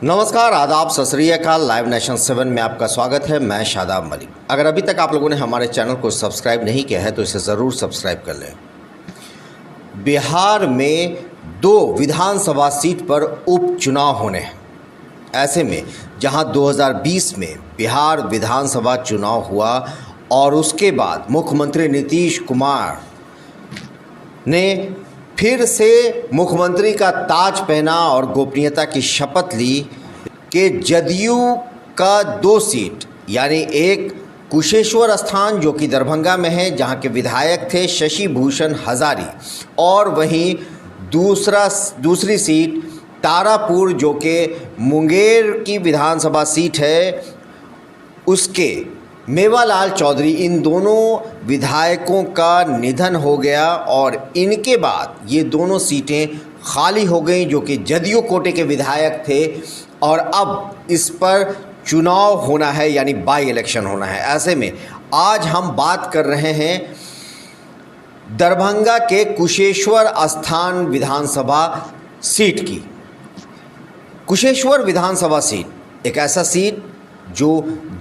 नमस्कार, आदाब, सत श्री अकाल। लाइव नेशन 7 में आपका स्वागत है। मैं शादाब मलिक। अगर अभी तक आप लोगों ने हमारे चैनल को सब्सक्राइब नहीं किया है तो इसे ज़रूर सब्सक्राइब कर लें। बिहार में 2 विधानसभा सीट पर उपचुनाव होने हैं। ऐसे में जहां 2020 में बिहार विधानसभा चुनाव हुआ और उसके बाद मुख्यमंत्री नीतीश कुमार ने फिर से मुख्यमंत्री का ताज पहना और गोपनीयता की शपथ ली कि जदयू का 2 सीट यानी एक कुशेश्वर स्थान जो कि दरभंगा में है, जहां के विधायक थे शशि भूषण हजारी, और वहीं दूसरी सीट तारापुर जो कि मुंगेर की विधानसभा सीट है, उसके मेवालाल चौधरी, इन दोनों विधायकों का निधन हो गया और इनके बाद ये दोनों सीटें खाली हो गई जो कि जदयू कोटे के विधायक थे और अब इस पर चुनाव होना है यानी बाई इलेक्शन होना है। ऐसे में आज हम बात कर रहे हैं दरभंगा के कुशेश्वर स्थान विधानसभा सीट की। कुशेश्वर विधानसभा सीट एक ऐसा सीट जो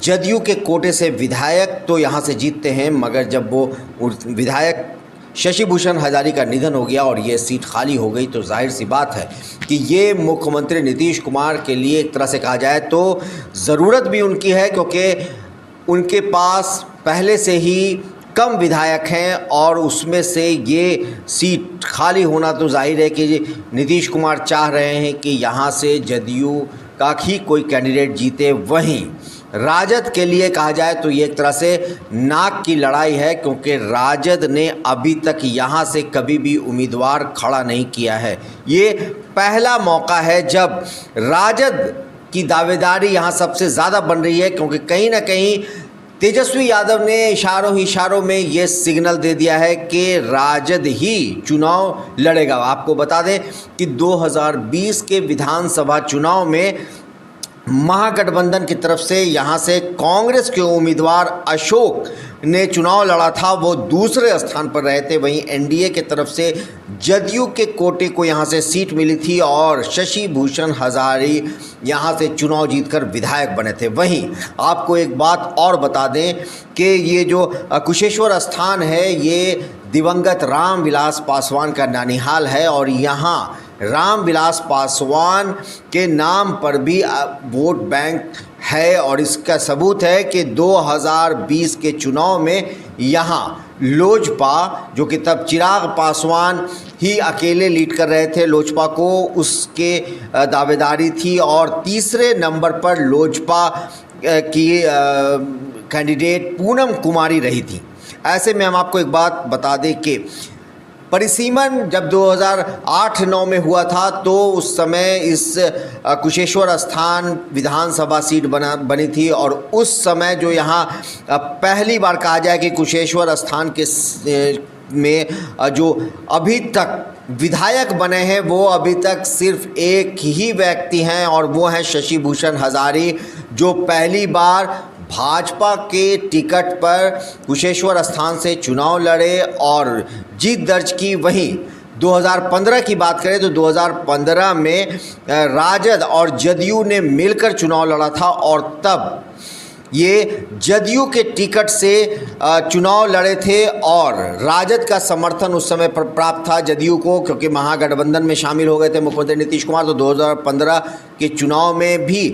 जदयू के कोटे से विधायक तो यहाँ से जीतते हैं, मगर जब वो विधायक शशि भूषण हजारी का निधन हो गया और ये सीट खाली हो गई तो जाहिर सी बात है कि ये मुख्यमंत्री नीतीश कुमार के लिए एक तरह से कहा जाए तो ज़रूरत भी उनकी है, क्योंकि उनके पास पहले से ही कम विधायक हैं और उसमें से ये सीट खाली होना तो जाहिर है कि नीतीश कुमार चाह रहे हैं कि यहाँ से जदयू का ही कोई कैंडिडेट जीते। वहीं राजद के लिए कहा जाए तो ये एक तरह से नाक की लड़ाई है, क्योंकि राजद ने अभी तक यहाँ से कभी भी उम्मीदवार खड़ा नहीं किया है। ये पहला मौका है जब राजद की दावेदारी यहाँ सबसे ज़्यादा बन रही है, क्योंकि कहीं ना कहीं तेजस्वी यादव ने इशारों में ये सिग्नल दे दिया है कि राजद ही चुनाव लड़ेगा। आपको बता दें कि 2020 के विधानसभा चुनाव में महागठबंधन की तरफ से यहाँ से कांग्रेस के उम्मीदवार अशोक ने चुनाव लड़ा था, वो दूसरे स्थान पर रहे थे। वहीं एनडीए के तरफ से जदयू के कोटे को यहाँ से सीट मिली थी और शशि भूषण हजारी यहाँ से चुनाव जीतकर विधायक बने थे। वहीं आपको एक बात और बता दें कि ये जो कुशेश्वर स्थान है ये दिवंगत रामविलास पासवान का नानिहाल है और यहाँ रामविलास पासवान के नाम पर भी वोट बैंक है और इसका सबूत है कि 2020 के चुनाव में यहाँ लोजपा, जो कि तब चिराग पासवान ही अकेले लीड कर रहे थे लोजपा को, उसके दावेदारी थी और तीसरे नंबर पर लोजपा की कैंडिडेट पूनम कुमारी रही थी। ऐसे में हम आपको एक बात बता दें कि परिसीमन जब 2008-9 में हुआ था तो उस समय इस कुशेश्वर स्थान विधानसभा सीट बनी थी और उस समय जो यहाँ पहली बार कहा जाए कि कुशेश्वर स्थान के में जो अभी तक विधायक बने हैं वो अभी तक सिर्फ एक ही व्यक्ति हैं और वो हैं शशि भूषण हजारी, जो पहली बार भाजपा के टिकट पर कुशेश्वर स्थान से चुनाव लड़े और जीत दर्ज की। वहीं 2015 की बात करें तो 2015 में राजद और जदयू ने मिलकर चुनाव लड़ा था और तब ये जदयू के टिकट से चुनाव लड़े थे और राजद का समर्थन उस समय पर प्राप्त था जदयू को, क्योंकि महागठबंधन में शामिल हो गए थे मुख्यमंत्री नीतीश कुमार। तो 2015 के चुनाव में भी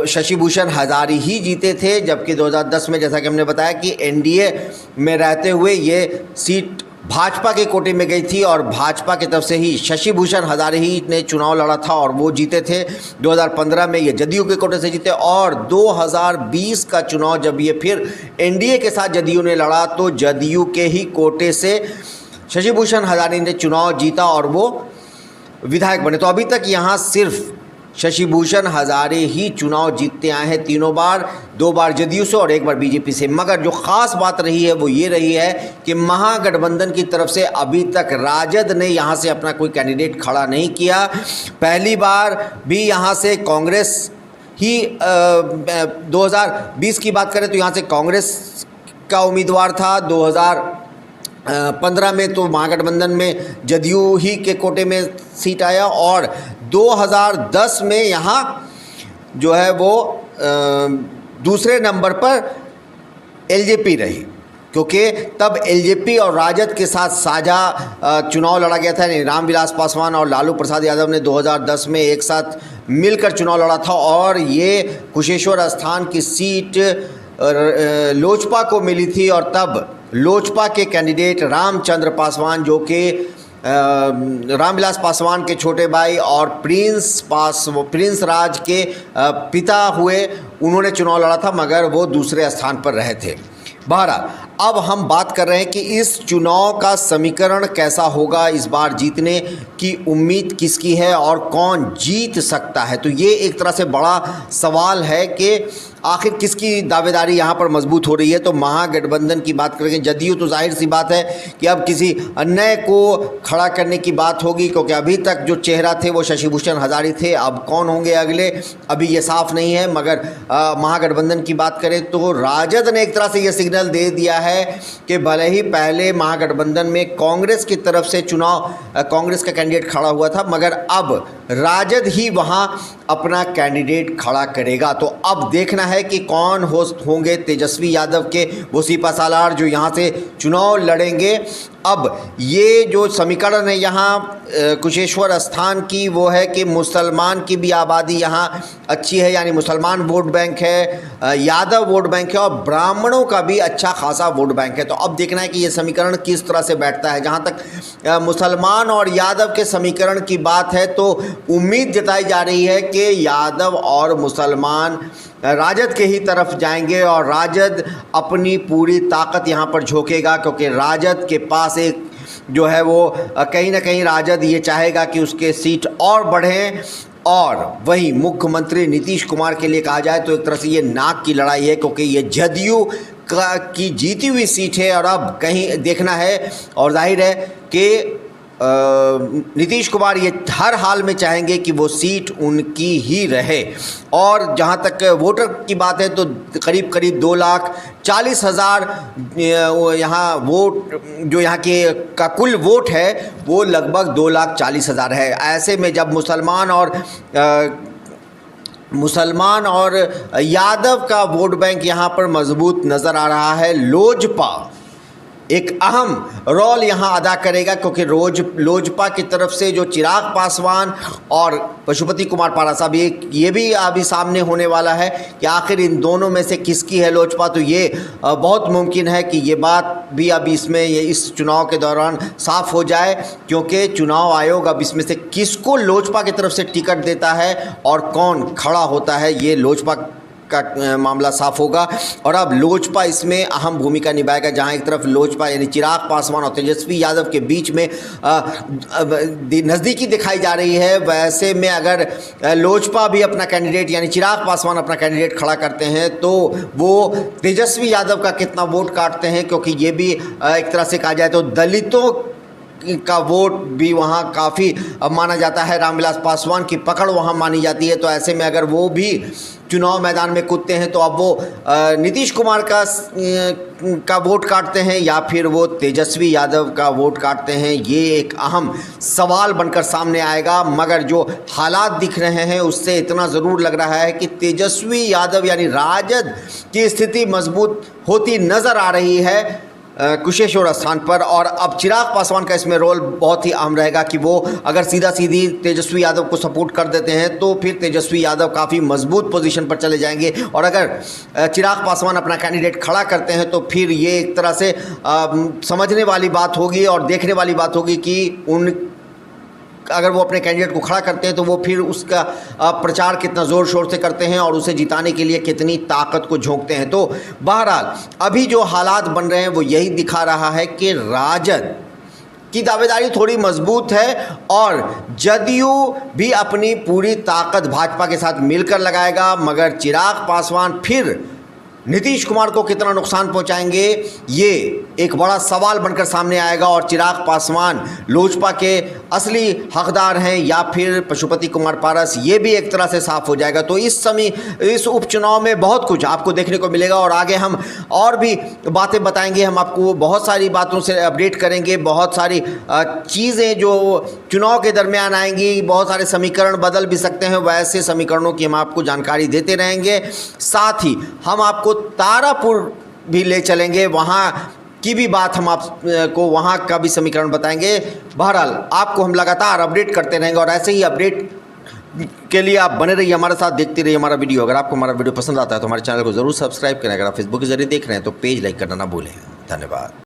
शशि भूषण हजारी ही जीते थे, जबकि 2010 में जैसा कि हमने बताया कि एनडीए में रहते हुए ये सीट भाजपा के कोटे में गई थी और भाजपा की तरफ से ही शशि भूषण हजारी ही ने चुनाव लड़ा था और वो जीते थे। 2015 में ये जदयू के कोटे से जीते और 2020 का चुनाव जब ये फिर एनडीए के साथ जदयू ने लड़ा तो जदयू के ही कोटे से शशि भूषण हजारी ने चुनाव जीता और वो विधायक बने। तो अभी तक यहाँ सिर्फ शशि भूषण हजारे ही चुनाव जीतते आए हैं, 3 बार, 2 बार जदयू से और 1 बार बीजेपी से। मगर जो ख़ास बात रही है वो ये रही है कि महागठबंधन की तरफ से अभी तक राजद ने यहाँ से अपना कोई कैंडिडेट खड़ा नहीं किया। पहली बार भी यहाँ से कांग्रेस ही 2020 की बात करें तो यहाँ से कांग्रेस का उम्मीदवार था। 2015 में तो महागठबंधन में जदयू ही के कोटे में सीट आया और 2010 में यहाँ जो है वो दूसरे नंबर पर एलजेपी रही, क्योंकि तब एलजेपी और राजद के साथ साझा चुनाव लड़ा गया था। यानी रामविलास पासवान और लालू प्रसाद यादव ने 2010 में एक साथ मिलकर चुनाव लड़ा था और ये कुशेश्वर स्थान की सीट लोजपा को मिली थी। और तब लोजपा के कैंडिडेट रामचंद्र पासवान, जो कि रामविलास पासवान के छोटे भाई और प्रिंस राज के पिता हुए, उन्होंने चुनाव लड़ा था, मगर वो दूसरे स्थान पर रहे थे। बहरहाल अब हम बात कर रहे हैं कि इस चुनाव का समीकरण कैसा होगा, इस बार जीतने की उम्मीद किसकी है और कौन जीत सकता है। तो ये एक तरह से बड़ा सवाल है कि आखिर किसकी दावेदारी यहाँ पर मजबूत हो रही है। तो महागठबंधन की बात करेंगे, जदयू तो जाहिर सी बात है कि अब किसी अन्य को खड़ा करने की बात होगी, क्योंकि अभी तक जो चेहरा थे वो शशि भूषण हजारी थे। अब कौन होंगे अगले, अभी ये साफ नहीं है। मगर महागठबंधन की बात करें तो राजद ने एक तरह से ये सिग्नल दे दिया है कि भले ही पहले महागठबंधन में कांग्रेस की तरफ से कांग्रेस का कैंडिडेट खड़ा हुआ था, मगर अब राजद ही वहां अपना कैंडिडेट खड़ा करेगा। तो अब देखना है कि कौन होंगे तेजस्वी यादव के वो सिपा सालार जो यहाँ से चुनाव लड़ेंगे। अब ये जो समीकरण है यहाँ कुशेश्वर स्थान की, वो है कि मुसलमान की भी आबादी यहाँ अच्छी है, यानी मुसलमान वोट बैंक है, यादव वोट बैंक है और ब्राह्मणों का भी अच्छा खासा वोट बैंक है। तो अब देखना है कि ये समीकरण किस तरह से बैठता है। जहाँ तक मुसलमान और यादव के समीकरण की बात है तो उम्मीद जताई जा रही है कि यादव और मुसलमान राजद के ही तरफ जाएंगे और राजद अपनी पूरी ताकत यहाँ पर झोंकेगा, क्योंकि राजद के पास एक जो है वो कहीं ना कहीं राजद ये चाहेगा कि उसके सीट और बढ़ें। और वहीं मुख्यमंत्री नीतीश कुमार के लिए कहा जाए तो एक तरह से ये नाक की लड़ाई है, क्योंकि ये जदयू की जीती हुई सीट है और अब कहीं देखना है। और जाहिर है कि नीतीश कुमार ये हर हाल में चाहेंगे कि वो सीट उनकी ही रहे। और जहाँ तक वोटर की बात है तो करीब 2,40,000 यहाँ वोट जो यहाँ के का कुल वोट है वो लगभग 2,40,000 है। ऐसे में जब मुसलमान और यादव का वोट बैंक यहाँ पर मजबूत नज़र आ रहा है। लोजपा एक अहम रोल यहाँ अदा करेगा, क्योंकि लोजपा की तरफ से जो चिराग पासवान और पशुपति कुमार पारा साहब, ये भी अभी सामने होने वाला है कि आखिर इन दोनों में से किसकी है लोजपा। तो ये बहुत मुमकिन है कि ये बात भी अब इस चुनाव के दौरान साफ हो जाए, क्योंकि चुनाव आयोग अब इसमें से किसको लोजपा की तरफ से टिकट देता है और कौन खड़ा होता है, ये लोजपा का मामला साफ होगा। और अब लोजपा इसमें अहम भूमिका निभाएगा, जहां एक तरफ लोजपा यानी चिराग पासवान और तेजस्वी यादव के बीच में नज़दीकी दिखाई जा रही है। वैसे में अगर लोजपा भी अपना कैंडिडेट यानी चिराग पासवान अपना कैंडिडेट खड़ा करते हैं तो वो तेजस्वी यादव का कितना वोट काटते हैं, क्योंकि ये भी एक तरह से कहा जाए तो दलितों का वोट भी वहाँ काफ़ी माना जाता है, रामविलास पासवान की पकड़ वहाँ मानी जाती है। तो ऐसे में अगर वो भी चुनाव मैदान में कूदते हैं तो अब वो नीतीश कुमार का वोट काटते हैं या फिर वो तेजस्वी यादव का वोट काटते हैं, ये एक अहम सवाल बनकर सामने आएगा। मगर जो हालात दिख रहे हैं उससे इतना ज़रूर लग रहा है कि तेजस्वी यादव यानी राजद की स्थिति मजबूत होती नज़र आ रही है कुशेश्वर स्थान पर। और अब चिराग पासवान का इसमें रोल बहुत ही अहम रहेगा कि वो अगर सीधी तेजस्वी यादव को सपोर्ट कर देते हैं तो फिर तेजस्वी यादव काफ़ी मजबूत पोजीशन पर चले जाएंगे। और अगर चिराग पासवान अपना कैंडिडेट खड़ा करते हैं तो फिर ये एक तरह से समझने वाली बात होगी और देखने वाली बात होगी कि अगर वो अपने कैंडिडेट को खड़ा करते हैं तो वो फिर उसका प्रचार कितना ज़ोर शोर से करते हैं और उसे जिताने के लिए कितनी ताकत को झोंकते हैं। तो बहरहाल अभी जो हालात बन रहे हैं वो यही दिखा रहा है कि राजद की दावेदारी थोड़ी मजबूत है और जदयू भी अपनी पूरी ताकत भाजपा के साथ मिलकर लगाएगा। मगर चिराग पासवान फिर नीतीश कुमार को कितना नुकसान पहुंचाएंगे, ये एक बड़ा सवाल बनकर सामने आएगा। और चिराग पासवान लोजपा के असली हकदार हैं या फिर पशुपति कुमार पारस, ये भी एक तरह से साफ हो जाएगा। तो इस उपचुनाव में बहुत कुछ आपको देखने को मिलेगा और आगे हम और भी बातें बताएंगे। हम आपको बहुत सारी बातों से अपडेट करेंगे, बहुत सारी चीज़ें जो चुनाव के दरमियान आएंगी, बहुत सारे समीकरण बदल भी सकते हैं, वैसे समीकरणों की हम आपको जानकारी देते रहेंगे। साथ ही हम आपको तारापुर भी ले चलेंगे, वहाँ की भी बात हम आपको वहाँ का भी समीकरण बताएंगे। बहरहाल आपको हम लगातार अपडेट करते रहेंगे और ऐसे ही अपडेट के लिए आप बने रहिए हमारे साथ, देखते रहिए हमारा वीडियो। अगर आपको हमारा वीडियो पसंद आता है तो हमारे चैनल को ज़रूर सब्सक्राइब करें। अगर आप फेसबुक के जरिए देख रहे हैं तो पेज लाइक करना ना भूलें। धन्यवाद।